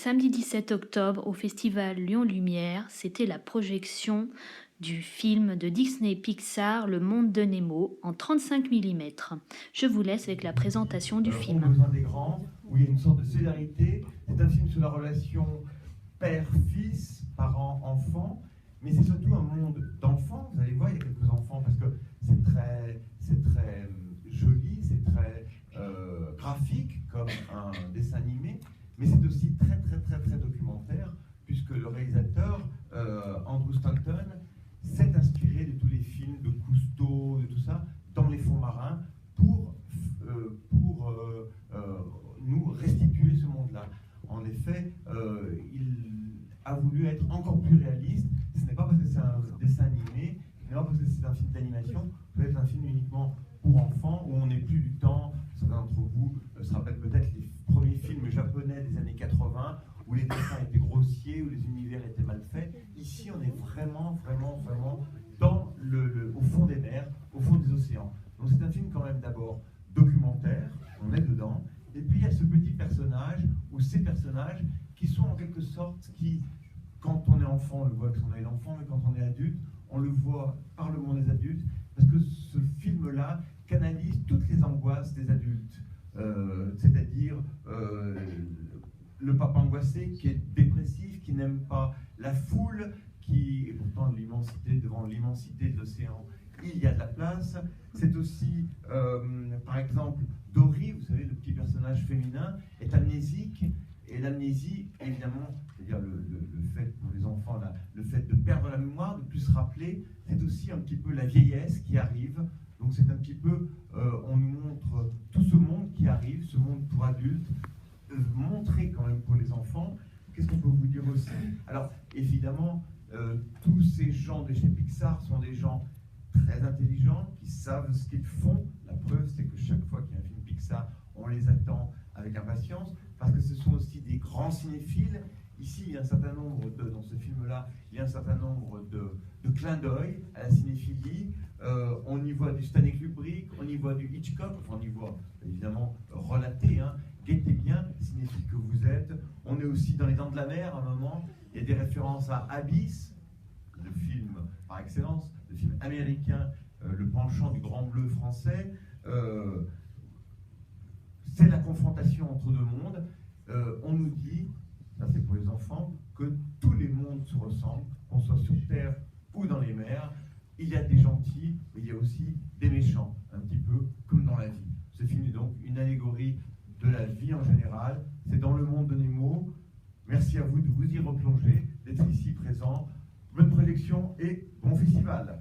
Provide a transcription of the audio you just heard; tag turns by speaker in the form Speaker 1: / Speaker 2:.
Speaker 1: Samedi 17 octobre, au festival Lyon Lumière, c'était la projection du film de Disney Pixar Le Monde de Nemo en 35 mm. Je vous laisse avec la présentation du
Speaker 2: Ont
Speaker 1: film.
Speaker 2: besoin des grands, où il y a une sorte de solidarité. C'est un film sur la relation père-fils, parent-enfant, mais c'est surtout un monde d'enfants. Vous allez voir, il y a quelques enfants parce que c'est très joli, c'est très graphique comme un dessin animé, mais c'est aussi très documentaire, puisque le réalisateur, Andrew Stanton, s'est inspiré de tous les films de Cousteau, de tout ça, dans les fonds marins, pour nous restituer ce monde-là. En effet, il a voulu être encore plus réaliste. Ce n'est pas parce que c'est un dessin animé, ce n'est pas parce que c'est un film d'animation, peut-être un film uniquement pour enfants, où on n'est plus du temps. Certains d'entre vous se rappellent peut-être les premiers films japonais des années 80, où les dessins étaient grossiers, où les univers étaient mal faits. Ici, on est vraiment dans au fond des mers, au fond des océans. Donc c'est un film quand même d'abord documentaire, on est dedans, et puis il y a ce petit personnage, ou ces personnages, qui sont en quelque sorte, qui, quand on est enfant, on le voit quand on est enfant, mais quand on est adulte, on le voit par le monde des adultes, parce que ce film-là canalise toutes les angoisses des adultes, c'est-à-dire le papa angoissé qui est dépressif, qui n'aime pas la foule, qui est pourtant l'immensité, devant l'immensité de l'océan, il y a de la place. C'est aussi, par exemple, Dory, vous savez, le petit personnage féminin, est amnésique, et l'amnésie, évidemment, c'est-à-dire le fait pour les enfants, là, le fait de perdre la mémoire, de ne plus se rappeler, c'est aussi un petit peu la vieillesse qui arrive. Donc c'est un petit peu, on nous montre tout ce monde qui arrive, ce monde pour adultes, montré quand même pour les enfants. Qu'est-ce qu'on peut vous dire aussi? Alors, évidemment, tous ces gens de chez Pixar sont des gens très intelligents, qui savent ce qu'ils font. La preuve, c'est que chaque fois qu'il y a un film Pixar, on les attend avec impatience, parce que ce sont aussi des grands cinéphiles. Ici, il y a un certain nombre dans ce film-là, il y a un certain nombre de clins d'œil à la cinéphilie. On y voit du Stanley Kubrick, on y voit du Hitchcock, enfin on y voit évidemment relaté, hein. Guettez bien, cinéphile que vous êtes. On est aussi dans Les Dents de la Mer à un moment. Il y a des références à Abyss, le film par excellence, le film américain, le penchant du Grand Bleu français. C'est la confrontation entre deux mondes. On nous dit, ça c'est pour les enfants, que tous les mondes se ressemblent, qu'on soit sur Terre ou dans les mers. Il y a des gentils, mais il y a aussi des méchants, un petit peu comme dans la vie. Ce film est donc une allégorie de la vie en général. C'est dans le monde de Nemo. Merci à vous de vous y replonger, d'être ici présent. Bonne projection et bon festival.